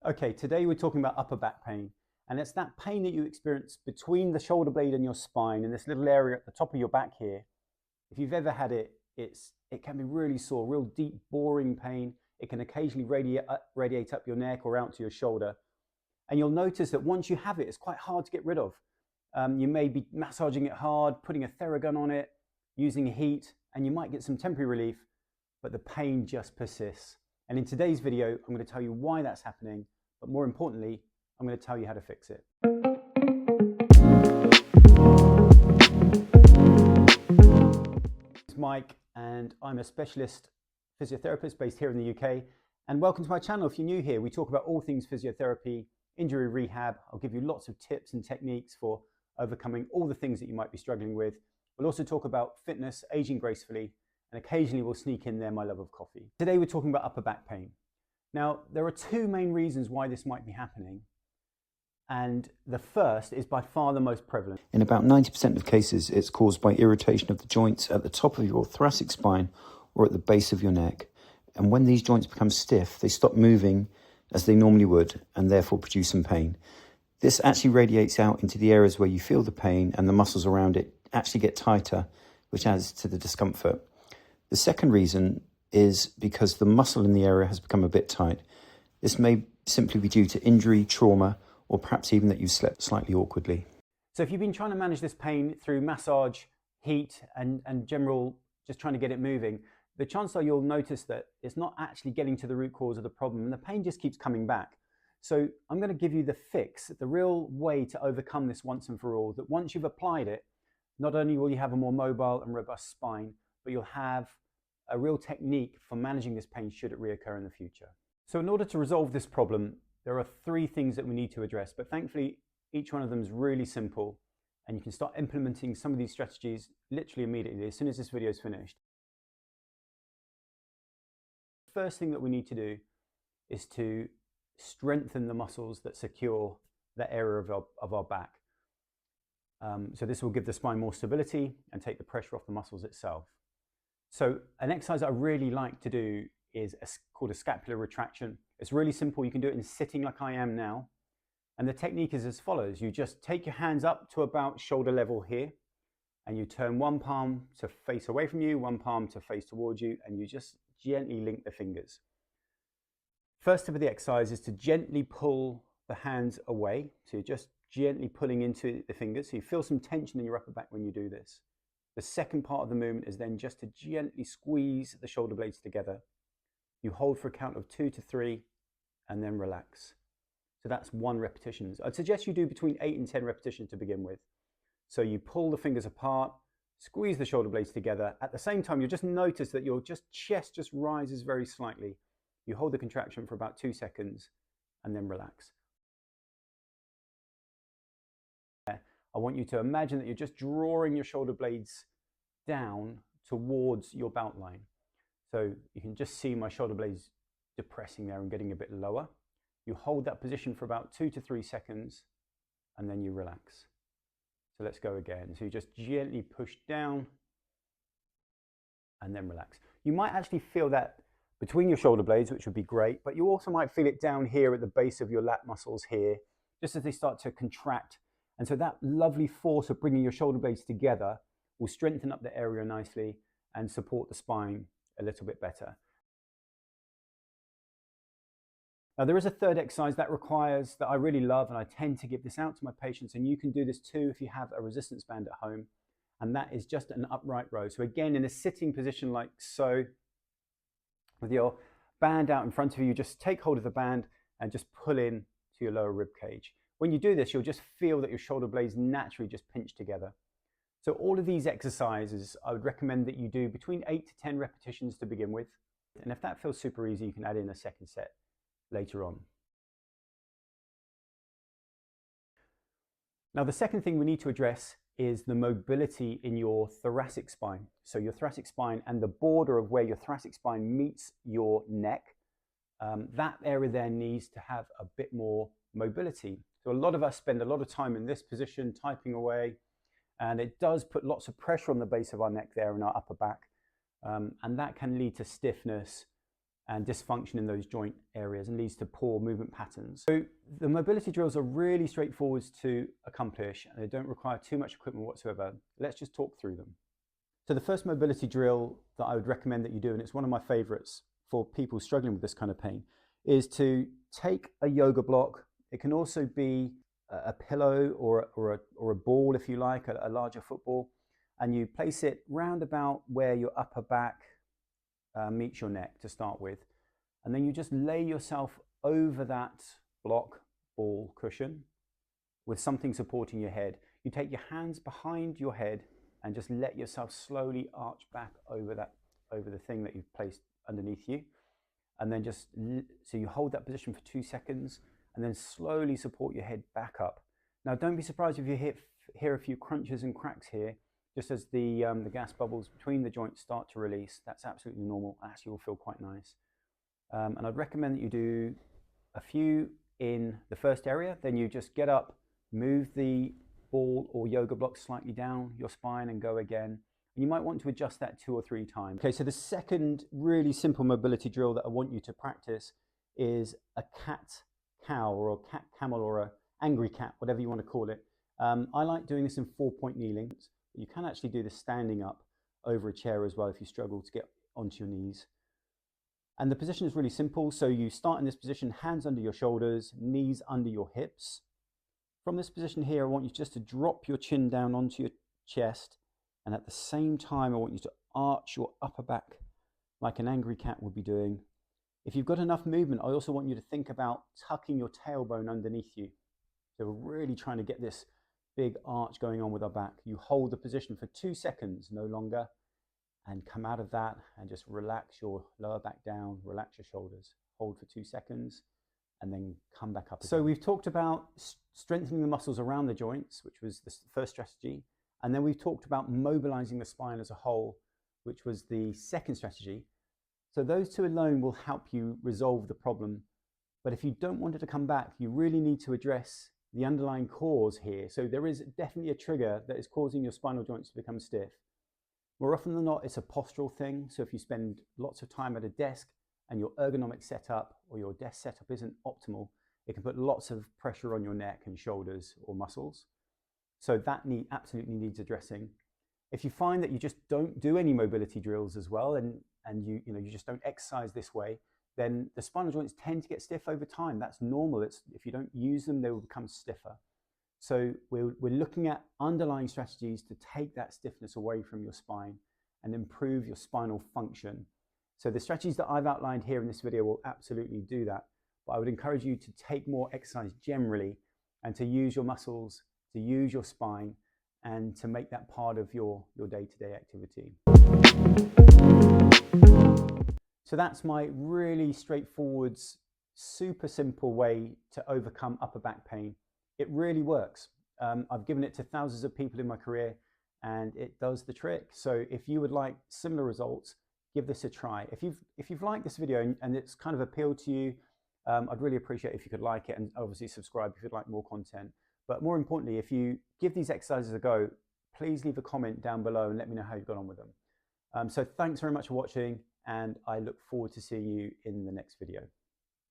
Okay, today we're talking about upper back pain, and it's that pain that you experience between the shoulder blade and your spine in this little area at the top of your back here. If you've ever had it, it can be really sore, real deep, boring pain. It can occasionally radiate up your neck or out to your shoulder. And you'll notice that once you have it, it's quite hard to get rid of. You may be massaging it hard, putting a Theragun on it, using heat, and you might get some temporary relief, but the pain just persists. And in today's video, I'm going to tell you why that's happening, but more importantly, I'm going to tell you how to fix it. It's Mike, and I'm a specialist physiotherapist based here in the UK. And welcome to my channel. If you're new here, we talk about all things physiotherapy, injury rehab. I'll give you lots of tips and techniques for overcoming all the things that you might be struggling with. We'll also talk about fitness, aging gracefully, and occasionally we'll sneak in there my love of coffee. Today we're talking about upper back pain. Now, there are two main reasons why this might be happening. And the first is by far the most prevalent. In about 90% of cases, it's caused by irritation of the joints at the top of your thoracic spine or at the base of your neck. And when these joints become stiff, they stop moving as they normally would and therefore produce some pain. This actually radiates out into the areas where you feel the pain, and the muscles around it actually get tighter, which adds to the discomfort. The second reason is because the muscle in the area has become a bit tight. This may simply be due to injury, trauma, or perhaps even that you slept slightly awkwardly. So if you've been trying to manage this pain through massage, heat, and general, just trying to get it moving, the chances are you'll notice that it's not actually getting to the root cause of the problem, and the pain just keeps coming back. So I'm going to give you the fix, the real way to overcome this once and for all, that once you've applied it, not only will you have a more mobile and robust spine, but you'll have a real technique for managing this pain should it reoccur in the future. So in order to resolve this problem, there are three things that we need to address, but thankfully each one of them is really simple, and you can start implementing some of these strategies literally immediately as soon as this video is finished. The first thing that we need to do is to strengthen the muscles that secure that area of our back. So this will give the spine more stability and take the pressure off the muscles itself. So an exercise I really like to do is called a scapular retraction. It's really simple. You can do it in sitting like I am now. And the technique is as follows. You just take your hands up to about shoulder level here, and you turn one palm to face away from you, one palm to face towards you, and you just gently link the fingers. First step of the exercise is to gently pull the hands away. So you're just gently pulling into the fingers. So you feel some tension in your upper back when you do this. The second part of the movement is then just to gently squeeze the shoulder blades together. You hold for a count of 2 to 3 and then relax. So that's 1 repetition. I'd suggest you do between 8 and 10 repetitions to begin with. So you pull the fingers apart, squeeze the shoulder blades together. At the same time, you'll just notice that your chest just rises very slightly. You hold the contraction for about 2 seconds and then relax. I want you to imagine that you're just drawing your shoulder blades down towards your belt line. So you can just see my shoulder blades depressing there and getting a bit lower. You hold that position for about 2 to 3 seconds and then you relax. So let's go again. So you just gently push down and then relax. You might actually feel that between your shoulder blades, which would be great, but you also might feel it down here at the base of your lat muscles here, just as they start to contract. And so that lovely force of bringing your shoulder blades together will strengthen up the area nicely and support the spine a little bit better. Now, there is a third exercise that I really love, and I tend to give this out to my patients, and you can do this too if you have a resistance band at home, and that is just an upright row. So again, in a sitting position like so, with your band out in front of you, you just take hold of the band and just pull in to your lower rib cage. When you do this, you'll just feel that your shoulder blades naturally just pinch together. So all of these exercises, I would recommend that you do between 8 to 10 repetitions to begin with. And if that feels super easy, you can add in a second set later on. Now, the second thing we need to address is the mobility in your thoracic spine. So your thoracic spine and the border of where your thoracic spine meets your neck, that area there needs to have a bit more mobility. So a lot of us spend a lot of time in this position typing away, and it does put lots of pressure on the base of our neck there and our upper back, and that can lead to stiffness and dysfunction in those joint areas and leads to poor movement patterns. So the mobility drills are really straightforward to accomplish and they don't require too much equipment whatsoever. Let's just talk through them. So the first mobility drill that I would recommend that you do, and it's one of my favorites for people struggling with this kind of pain, is to take a yoga block. It can also be a pillow or a ball, if you like, a larger football, and you place it round about where your upper back meets your neck to start with. And then you just lay yourself over that block, ball, cushion with something supporting your head. You take your hands behind your head and just let yourself slowly arch back over the thing that you've placed underneath you. And then so you hold that position for 2 seconds and then slowly support your head back up. Now, don't be surprised if you hear a few crunches and cracks here, just as the gas bubbles between the joints start to release. That's absolutely normal. Actually will feel quite nice. And I'd recommend that you do a few in the first area, then you just get up, move the ball or yoga block slightly down your spine and go again. And you might want to adjust that 2 or 3 times. Okay, so the second really simple mobility drill that I want you to practice is a cat-cow or a cat-camel or an angry cat, whatever you want to call it. I like doing this in 4-point kneeling. You can actually do this standing up over a chair as well if you struggle to get onto your knees. And the position is really simple. So you start in this position, hands under your shoulders, knees under your hips. From this position here, I want you just to drop your chin down onto your chest. And at the same time, I want you to arch your upper back like an angry cat would be doing. If you've got enough movement, I also want you to think about tucking your tailbone underneath you. So we're really trying to get this big arch going on with our back. You hold the position for 2 seconds, no longer, and come out of that and just relax your lower back down, relax your shoulders. Hold for 2 seconds and then come back up again. So we've talked about strengthening the muscles around the joints, which was the first strategy. And then we've talked about mobilizing the spine as a whole, which was the second strategy. So those two alone will help you resolve the problem. But if you don't want it to come back, you really need to address the underlying cause here. So there is definitely a trigger that is causing your spinal joints to become stiff. More often than not, it's a postural thing. So if you spend lots of time at a desk and your ergonomic setup or your desk setup isn't optimal, it can put lots of pressure on your neck and shoulders or muscles. So that absolutely needs addressing. If you find that you just don't do any mobility drills as well, and you just don't exercise this way, then the spinal joints tend to get stiff over time. That's normal. If you don't use them, they will become stiffer. So we're looking at underlying strategies to take that stiffness away from your spine and improve your spinal function. So the strategies that I've outlined here in this video will absolutely do that. But I would encourage you to take more exercise generally and to use your muscles, to use your spine, and to make that part of your day-to-day activity. So that's my really straightforward, super simple way to overcome upper back pain. It really works. I've given it to thousands of people in my career and it does the trick. So if you would like similar results, give this a try. If you've liked this video and it's kind of appealed to you, I'd really appreciate if you could like it and obviously subscribe if you'd like more content. But more importantly, if you give these exercises a go, please leave a comment down below and let me know how you've got on with them. So thanks very much for watching, and I look forward to seeing you in the next video.